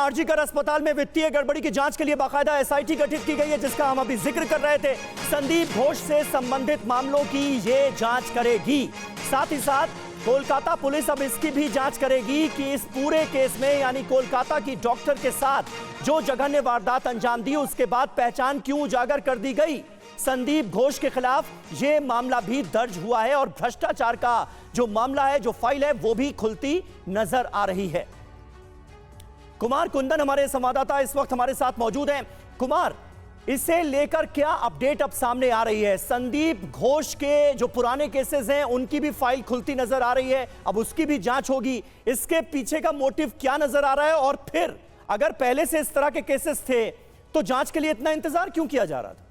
आरजीकर अस्पताल में वित्तीय गड़बड़ी की जांच के लिए बाकायदा एसआईटी गठित की गई है, जिसका हम अभी जिक्र कर रहे थे। संदीप घोष से संबंधित मामलों की ये जांच करेगी। साथ ही साथ कोलकाता पुलिस अब इसकी भी जांच करेगी कि इस पूरे केस में, यानी कोलकाता की डॉक्टर के साथ जो जघन्य वारदात अंजाम दी, उसके बाद पहचान क्यों उजागर कर दी गई। संदीप घोष के खिलाफ यह मामला भी दर्ज हुआ है और भ्रष्टाचार का जो मामला है, जो फाइल है, वो भी खुलती नजर आ रही है। कुमार कुंदन हमारे संवाददाता इस वक्त हमारे साथ मौजूद हैं। कुमार, इसे लेकर क्या अपडेट अब सामने आ रही है? संदीप घोष के जो पुराने केसेस हैं उनकी भी फाइल खुलती नजर आ रही है, अब उसकी भी जांच होगी। इसके पीछे का मोटिव क्या नजर आ रहा है, और फिर अगर पहले से इस तरह के केसेस थे तो जांच के लिए इतना इंतजार क्यों किया जा रहा था?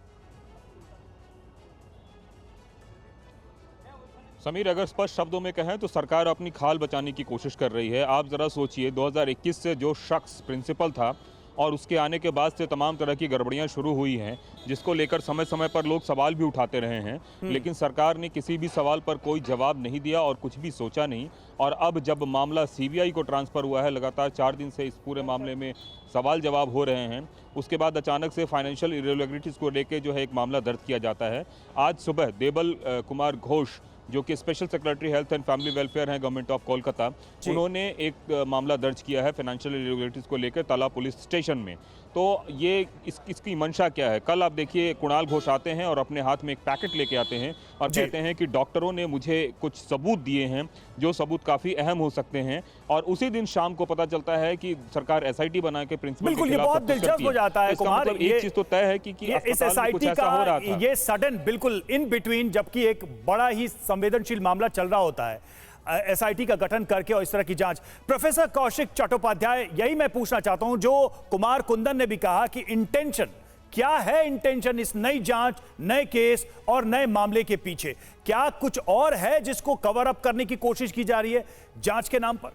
समीर, अगर स्पष्ट शब्दों में कहें तो सरकार अपनी खाल बचाने की कोशिश कर रही है। आप जरा सोचिए, 2021 से जो शख्स प्रिंसिपल था और उसके आने के बाद से तमाम तरह की गड़बड़ियां शुरू हुई हैं, जिसको लेकर समय समय पर लोग सवाल भी उठाते रहे हैं, लेकिन सरकार ने किसी भी सवाल पर कोई जवाब नहीं दिया और कुछ भी सोचा नहीं। और अब जब मामला सीबीआई को ट्रांसफ़र हुआ है, लगातार 4 दिन से इस पूरे मामले में सवाल जवाब हो रहे हैं, उसके बाद अचानक से फाइनेंशियल इरेगुलरिटीज़ को लेकर जो है एक मामला दर्ज किया जाता है। आज सुबह देबल कुमार घोष, जो कि special secretary health and family welfare हैं गवर्नमेंट ऑफ कोलकाता, उन्होंने एक मामला दर्ज किया है फाइनेंशियल इरेगुलरिटीज़ को लेकर ताला पुलिस स्टेशन में। तो ये इसकी मंशा क्या है? कल आप देखिए, कुणाल घोष आते हैं और अपने हाथ में एक पैकेट लेके आते हैं और कहते हैं कि डॉक्टरों ने मुझे कुछ सबूत दिए हैं, जो सबूत काफ़ी अहम हो सकते हैं। और उसी दिन शाम को पता चलता है कि सरकार एसआईटी बना के प्रिंसिपल के खिलाफ बहुत दिलचस्प हो जाता है कुमार। मतलब एक चीज़ तो तय है कि इस एसआईटी का ये सडन बिल्कुल इन बिटवीन, जबकि एक बड़ा ही संवेदनशील मामला चल रहा होता है, एसआईटी का गठन करके और इस तरह की जांच। प्रोफेसर कौशिक चट्टोपाध्याय, यही मैं पूछना चाहता हूं, जो कुमार कुंदन ने भी कहा कि इंटेंशन क्या है, इंटेंशन इस नई जांच, नए केस और नए मामले के पीछे क्या कुछ और है जिसको कवर अप करने की कोशिश की जा रही है जांच के नाम पर?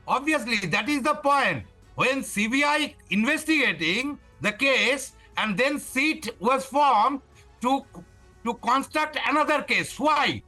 Obviously that is the point. When CBI investigating the case and then seat was formed to construct another case. Why?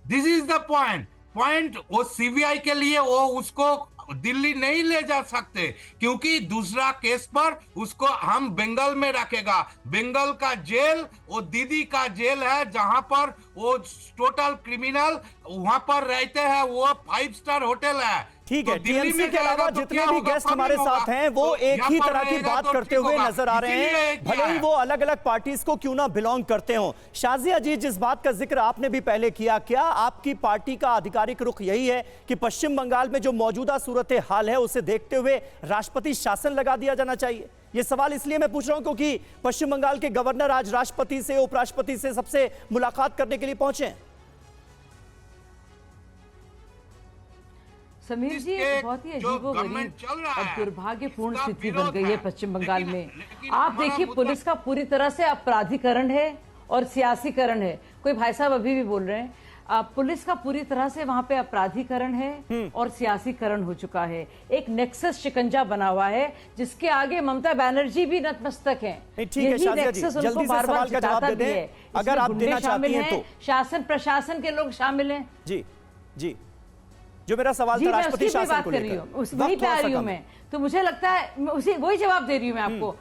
This is the point. वो सीबीआई के लिए वो उसको दिल्ली नहीं ले जा सकते, क्योंकि दूसरा केस पर उसको हम बंगाल में रखेगा। बंगाल का जेल वो दीदी का जेल है, जहां पर वो टोटल क्रिमिनल वहां पर रहते हैं, वो 5 स्टार होटल है। ठीक है, टीएमसी के अलावा जितने भी गेस्ट हमारे साथ हैं वो एक ही तरह की बात करते हुए नजर आ रहे हैं, भले ही वो अलग अलग पार्टीज को क्यों ना बिलोंग करते हों। शाजिया जी, जिस बात का जिक्र आपने भी पहले किया, क्या आपकी पार्टी का आधिकारिक रुख यही है कि पश्चिम बंगाल में जो मौजूदा सूरत हाल है उसे देखते हुए राष्ट्रपति शासन लगा दिया जाना चाहिए? ये सवाल इसलिए मैं पूछ रहा हूं क्योंकि पश्चिम बंगाल के गवर्नर आज राष्ट्रपति से, उपराष्ट्रपति से सबसे मुलाकात करने के लिए पहुंचे हैं। समीर जी, एक बहुत ही अजीबोगरीब और दुर्भाग्यपूर्ण स्थिति बन गई है पश्चिम बंगाल में। आप देखिए, पुलिस का पूरी तरह से अपराधीकरण है और सियासीकरण है। कोई भाई साहब अभी भी बोल रहे हैं, पुलिस का पूरी तरह से वहां पे अपराधीकरण है और सियासीकरण हो चुका है। एक नेक्सस शिकंजा बना हुआ है जिसके आगे ममता बनर्जी भी नतमस्तक हैं। यही नेक्सस उनको बार बार जिताता भी है। अगर आप देना चाहती हैं तो शासन प्रशासन के लोग शामिल हैं। जी जी, जो मेरा सवाल था राष्ट्रपति शासन को लेकर, वही पे आ रही हूं मैं, तो मुझे लगता है वही जवाब दे रही हूं मैं आपको।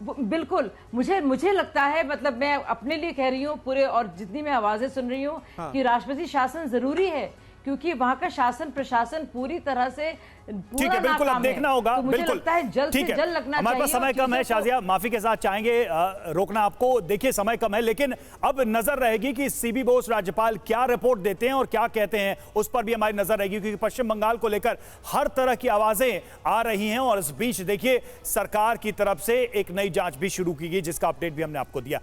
बिल्कुल, मुझे लगता है, मतलब मैं अपने लिए कह रही हूँ पूरे, और जितनी मैं आवाजें सुन रही हूँ कि राष्ट्रपति शासन जरूरी है, क्योंकि वहां का शासन प्रशासन पूरी तरह से ठीक है। बिल्कुल, अब देखना होगा। तो मुझे लगता है जल्द से जल्द लगना चाहिए। हमारे पास समय कम है शाजिया, माफी के साथ चाहेंगे रोकना आपको। देखिए, समय कम है, लेकिन अब नजर रहेगी कि सीबी बोस राज्यपाल क्या रिपोर्ट देते हैं और क्या कहते हैं, उस पर भी हमारी नजर रहेगी, क्योंकि पश्चिम बंगाल को लेकर हर तरह की आवाजें आ रही हैं। और इस बीच देखिए, सरकार की तरफ से एक नई जांच भी शुरू की गई, जिसका अपडेट भी हमने आपको दिया।